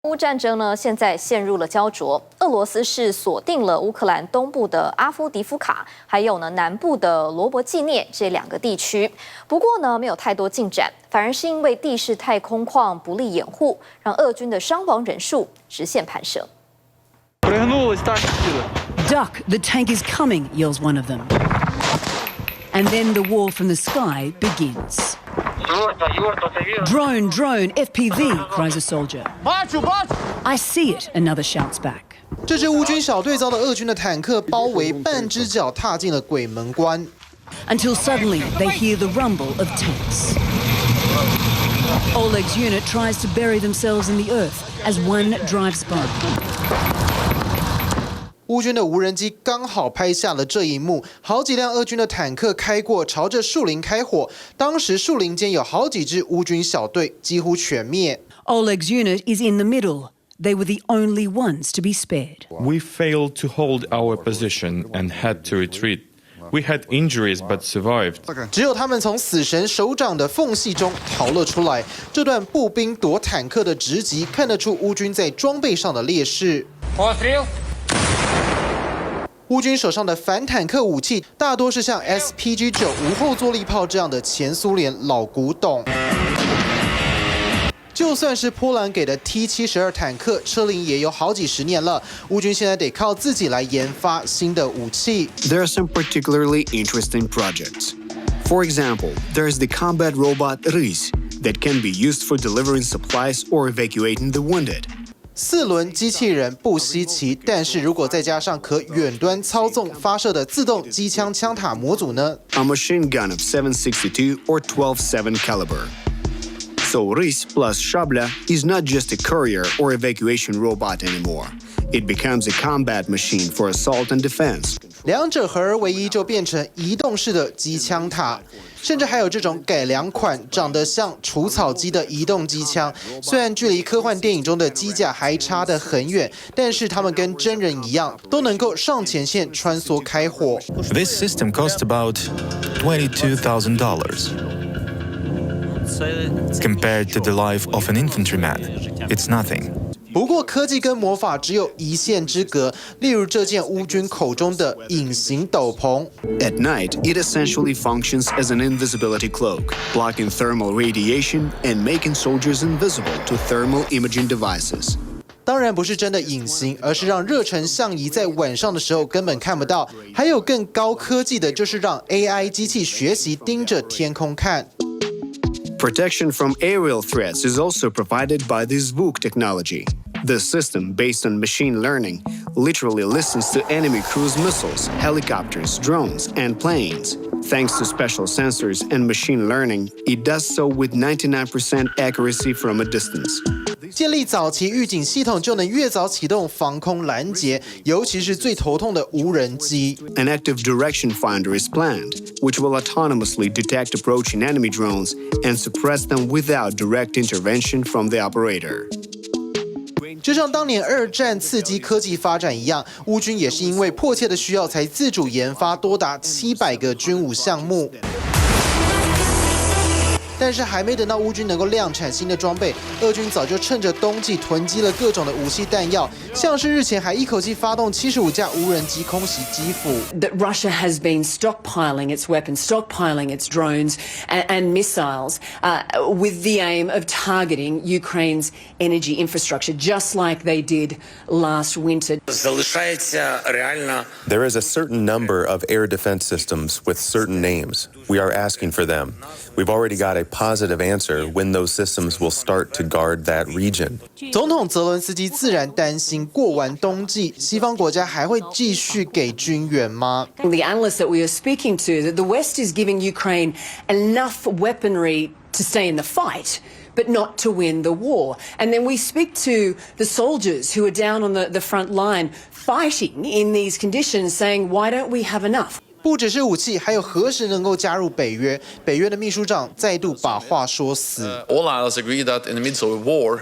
乌战争呢，现在陷入了焦灼。俄罗斯是锁定了乌克兰东部的阿夫迪夫卡，还有呢南部的罗伯季涅这两个地区。不过呢，没有太多进展，反而是因为地势太空旷，不利掩护，让俄军的伤亡人数直线攀升。Duck, the tank is coming, yells one of them. And then the war from the sky begins. Drone, drone, FPV, cries a soldier. I see it, another shouts back. 这支乌军小队遭到俄军的坦克包围，半只脚踏进了鬼门关。Until suddenly they hear the rumble of tanks. Oleg's unit tries to bury themselves in the earth as one drives by. 乌军的无人机刚好拍下了这一幕，好几辆俄军的坦克开过，朝着树林开火。当时树林间有好几支乌军小队，几乎全灭。Oleg's unit is in the middle. They were the only ones to be spared. We failed to hold our position and had to retreat. We had injuries but survived. 只有他们从死神手掌的缝隙中逃了出来。这段步兵躲坦克的直击，看得出乌军在装备上的劣势。乌军手上的反坦克武器大多是像 SPG-9 无后坐力炮这样的前苏联老古董。就算是波兰给的 T-72坦克，车龄也有好几十年了。乌军现在得靠自己来研发新的武器。There are some particularly interesting projects. For example, there is the combat robot Rys that can be used for delivering supplies or evacuating the wounded. 4轮机器人不稀奇，但是如果再加上可远端操纵发射的自动机枪枪塔模组呢 ？A machine gun of 7.62 or 12.7 caliber. So Rys plus Shabla is not just a courier or evacuation robot anymore. It becomes a combat machine for assault and defense. 两者合而为一，就变成移动式的机枪塔。甚至还有这种改良款，长得像除草机的移动机枪。虽然距离科幻电影中的机甲还差得很远，但是他们跟真人一样，都能够上前线穿梭开火。This system cost about $22,000. Compared to the life of an infantryman, it's nothing. 不过科技跟魔法只有一线之隔，例如这件乌军口中的隐形斗篷。At night, it essentially functions as an invisibility cloak, blocking thermal radiation and making soldiers invisible to thermal imaging devices. 当然不是真的隐形，而是让热成像仪在晚上的时候根本看不到。还有更高科技的，就是让 AI 机器学习盯着天空看。Protection from aerial threats is also provided by the Zvuk technology. The system, based on machine learning, literally listens to enemy cruise missiles, helicopters, drones, and planes. Thanks to special sensors and machine learning, it does so with 99% accuracy from a distance. 建立早期预警系统，就能越早启动防空拦截，尤其是最头痛的无人机。An active direction finder is planned, which will autonomously detect approaching enemy drones and suppress them without direct intervention from the operator. 就像当年二战刺激科技发展一样，乌军也是因为迫切的需要，才自主研发多达700个军武项目。但是还没等到乌军能够量产新的装备，俄军早就趁着冬季囤积了各种的武器弹药，像是日前还一口气发动75架无人机空袭基辅。That Russia has been stockpiling its weapons, stockpiling its drones and missiles, with the aim of targeting Ukraine's energy infrastructure, just like they did last winter. There is a certain number of air defense systems with certain names. We are asking for them. We've already got a positive answer when those systems will start to guard that region. 总统泽伦斯基自然担心，过完冬季，西方国家还会继续给军援吗？ The analysts that we are speaking to, that the West is giving Ukraine enough weaponry to stay in the fight, but not to win the war. And then we speak to the soldiers who are down on the front line fighting in these conditions, saying, why don't we have enough? 不只是武器，还有何时能够加入北约？北约的秘书长再度把话说死。All allies agree that in the midst of a war,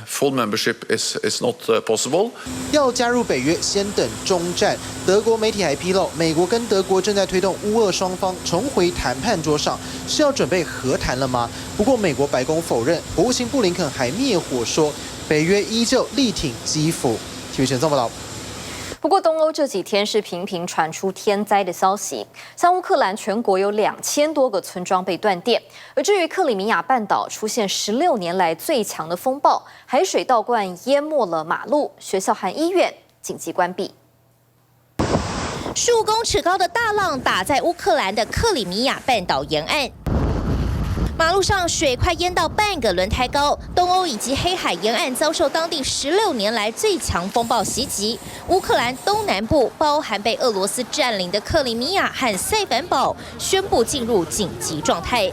full membership is not possible. 要加入北约，先等终战。德国媒体还披露，美国跟德国正在推动乌俄双方重回谈判桌上，是要准备和谈了吗？不过美国白宫否认，国务卿布林肯还灭火说，北约依旧力挺基辅。TVB 陈宗报道。不过，东欧这几天是频频传出天灾的消息，像乌克兰全国有2000多个村庄被断电，而至于克里米亚半岛出现16年来最强的风暴，海水倒灌淹没了马路、学校和医院，紧急关闭。数公尺高的大浪打在乌克兰的克里米亚半岛沿岸。马路上水快淹到半个轮胎高，东欧以及黑海沿岸遭受当地16年来最强风暴袭击。乌克兰东南部，包含被俄罗斯占领的克里米亚和塞凡堡，宣布进入紧急状态。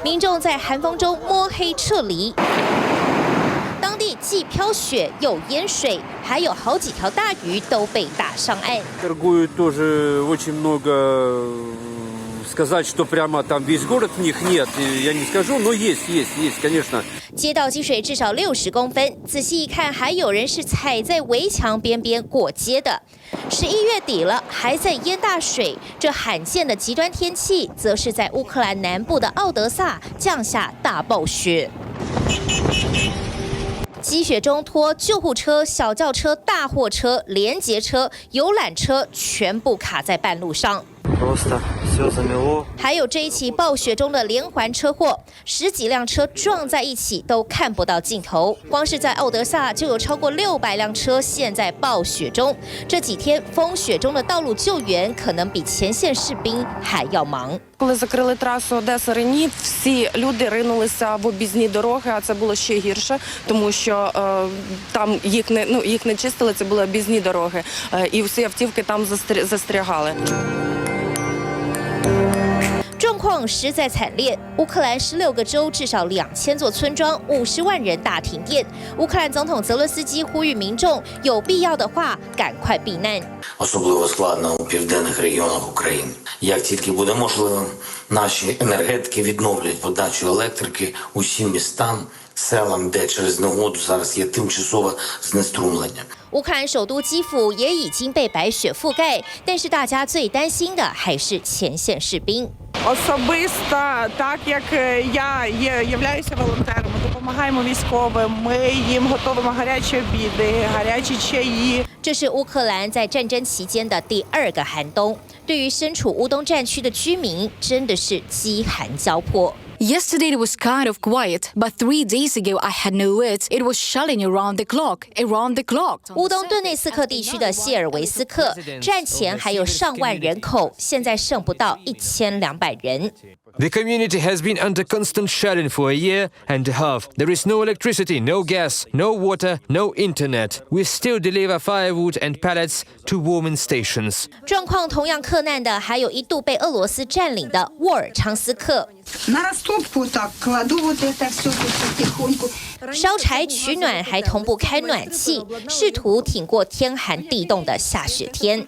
民众在寒风中摸黑撤离。当地既飘雪又淹水，还有好几条大鱼都被打上岸。Сказать, что прямо там весь город в них нет, я не скажу, но есть, конечно. 街道积水至少60公分，仔细一看，还有人是踩在围墙边边过街的。11月底了，还在淹大水，这罕见的极端天气，则是在乌克兰南部的奥德萨降下大暴雪。积雪中拖救护车、小轿车、大货车、联结车、游览车，全部卡在半路上。还有这一起暴雪中的连环车祸，10几辆车撞在一起都看不到尽头。光是在奥德萨就有超过600辆车陷在暴雪中。这几天风雪中的道路救援可能比前线士兵还要忙。Коли закрили трасу Одеса-Рені, всі люди ринулися в об'їзні дороги, а це було ще гірше, тому що там їх не чистили, це були об'їзні дороги, і всі автівки там застрягали. 状况实在惨烈，乌克兰16个州至少2000座村庄，50万人大停电。乌克兰总统泽伦斯基呼吁民众有必要的话赶快避难。Особливо складно у південних регіонах України. Як тільки буде можливим, наші енергетики відновлять подачу електрики усім містам, селам, де через негоду зараз є тимчасове знеструмлення. 乌克兰首都基辅也已经被白雪覆盖，但是大家最担心的还是前线士兵。Особисто, так як я являюся волонтером, ми допомагаємо військовим, ми їм готуємо гарячі обіди, гарячі чаї. 这是乌克兰在战争期间的第2个寒冬，对于身处乌东战区的居民，真的是饥寒交迫。Yesterday it was kind of quiet, but 3 days ago I had no words. It was shelling around the clock. 乌东顿内斯克地区的谢尔维斯克，战前还有上万人口，现在剩不到1200人。The community has been under constant shelling for a year and a half. There is no electricity, no gas, no water, no internet. We still deliver firewood and pallets to warming stations. 状况同样克难的还有一度被俄罗斯占领的沃尔昌斯克。烧柴取暖，还同步开暖气，试图挺过天寒地冻的下雪天。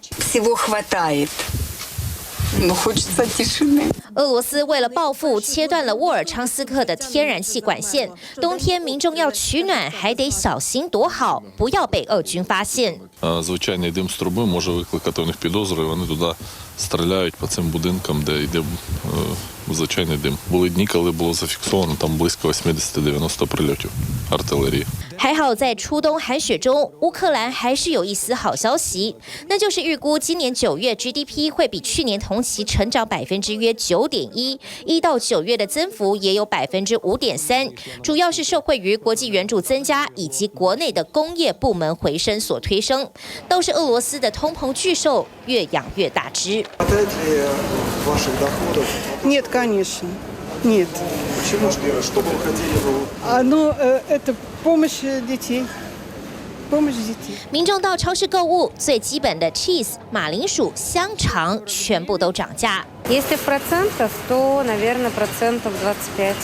俄罗斯为了报复，切断了沃尔昌斯克的天然气管线。冬天民众要取暖，还得小心躲好，不要被俄军发现。Звичайний дим з труби може викликати у них підозру, і вони туди стріляють по цим будинкам, де йде звичайний дим. Були дні, коли було зафіксовано там близько 80-90 прильотів артилерії. 还好在初冬寒雪中，乌克兰还是有一丝好消息，那就是预估今年9月 GDP 会比去年同期成长约 9.1%，1到9月的增幅也有5.3%，主要是受惠于国际援助增加以及国内的工业部门回升所推升，都是俄罗斯的通膨巨兽越养越大只。Нет, конечно. Нет. Почему? Что бы вы хотели? Ну, это помощь детей. 民众到超市购物，最基本的 cheese、马铃薯、香肠全部都涨价。Если в процентах, то, наверное, процентов 25.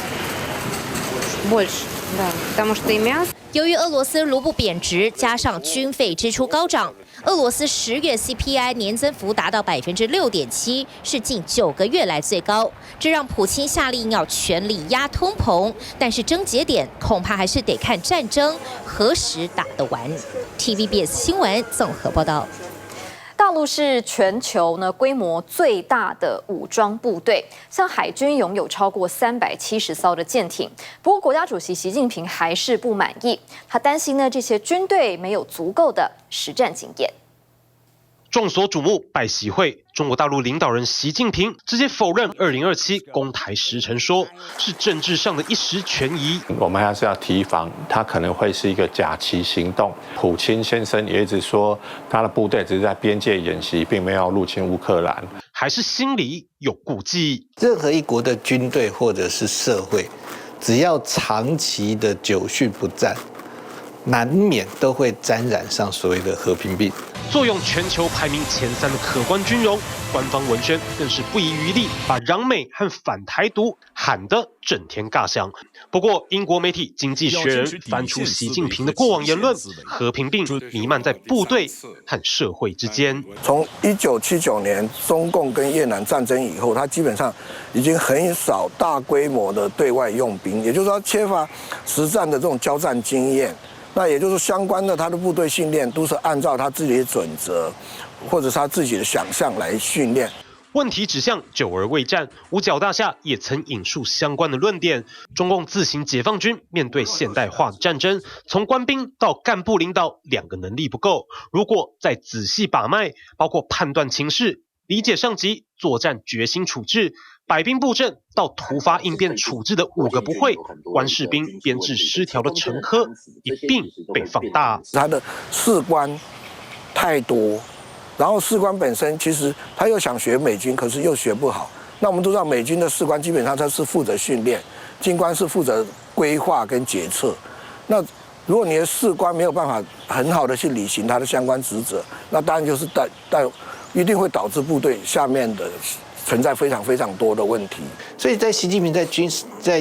Больше, да. Потому что и мясо. 由于俄罗斯卢布贬值，加上军费支出高涨，俄俄罗斯10月 CPI 年增幅达到6.7%，是近9个月来最高。这让普京下令要全力压通膨，但是症结点恐怕还是得看战争何时打得完。TVBS 新闻综合报道。大陆是全球规模最大的武装部队，像海军拥有超过370艘的舰艇。不过，国家主席习近平还是不满意，他担心这些军队没有足够的实战经验。众所瞩目拜习会，中国大陆领导人习近平直接否认2027攻台时程说是政治上的一时权宜。我们还是要提防，它可能会是一个假期行动。普京先生也一直说，他的部队只是在边界演习，并没有入侵乌克兰，还是心里有顾忌。任何一国的军队或者是社会，只要长期的久训不战，难免都会沾染上所谓的和平病。坐拥全球排名前3的可观军容，官方文宣更是不遗余力把攘美和反台独喊得震天尬响。不过，英国媒体《经济学人》翻出习近平的过往言论，和平病弥漫在部队和社会之间。从1979年中共跟越南战争以后，他基本上已经很少大规模的对外用兵，也就是说缺乏实战的这种交战经验。那也就是相关的，他的部队训练都是按照他自己的准则，或者是他自己的想象来训练。问题指向久而未战，五角大厦也曾引述相关的论点。中共自行解放军面对现代化的战争，从官兵到干部领导2个能力不够，如果再仔细把脉，包括判断情势、理解上级、作战决心处置、摆兵布阵到突发应变处置的5个不会，官士兵编制失调的成科一并被放大。他的士官太多，然后士官本身其实他又想学美军，可是又学不好。那我们都知道，美军的士官基本上他是负责训练，军官是负责规划跟决策。那如果你的士官没有办法很好的去履行他的相关职责，那当然就是一定会导致部队下面的存在非常非常多的问题。所以在习近平在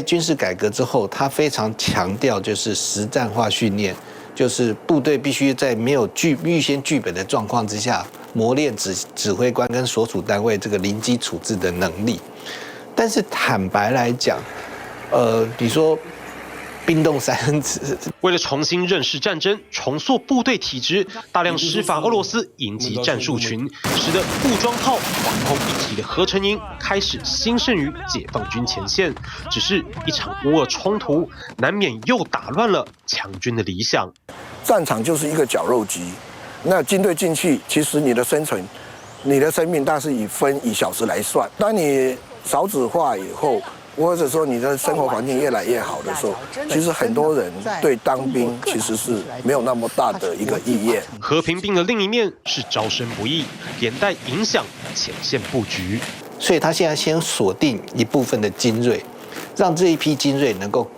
军事改革之后，他非常强调就是实战化训练，就是部队必须在没有预先剧本的状况之下，磨练指挥官跟所属单位这个临机处置的能力。但是坦白来讲，你说冰冻三分子，为了重新认识战争、重塑部队体制，大量施法俄罗斯营级战术群，使得步装炮、防空一体的合成营开始兴盛于解放军前线。只是一场乌俄冲突，难免又打乱了强军的理想。战场就是一个绞肉机，那军队进去，其实你的生存、你的生命，大是以小时来算。当你少子化以后，或者说你的生活环境越来越好的时候，其实很多人对当兵其实是没有那么大的一个意愿。和平兵的另一面是招生不易，连带影响前线布局。所以他现在先锁定一部分的精锐，让这一批精锐能够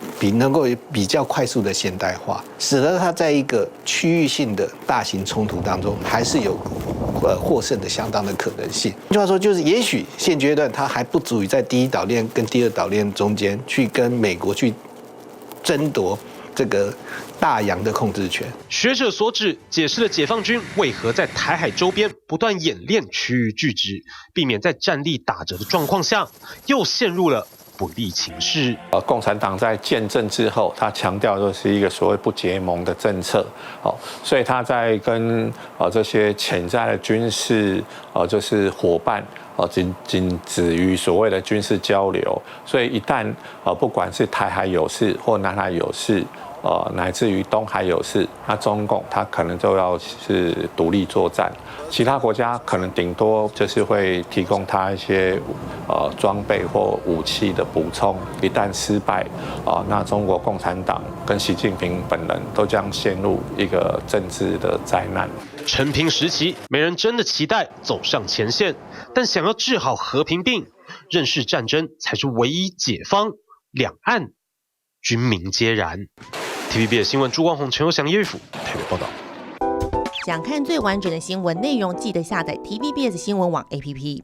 比较快速的现代化，使得他在一个区域性的大型冲突当中还是有获胜的相当的可能性。换句话说，就是也许现阶段他还不足以在第一岛链跟第二岛链中间去跟美国去争夺这个大洋的控制权。学者所指解释了解放军为何在台海周边不断演练区域拒止，避免在战力打折的状况下又陷入了不利情势。共产党在建政之后，他强调就是一个所谓不结盟的政策，所以他在跟这些潜在的军事就是伙伴仅止于所谓的军事交流，所以一旦不管是台海有事或南海有事，乃至于东海有事，那中共他可能就要是独立作战，其他国家可能顶多就是会提供他一些装备或武器的补充。一旦失败，那中国共产党跟习近平本人都将陷入一个政治的灾难。陈平时期，没人真的期待走上前线，但想要治好和平病，认识战争才是唯一解方，两岸军民皆然。TVBS 新闻朱光宏、陈友祥、叶玉甫台北报道。想看最完整的新闻内容，记得下载 TVBS 新闻网 APP。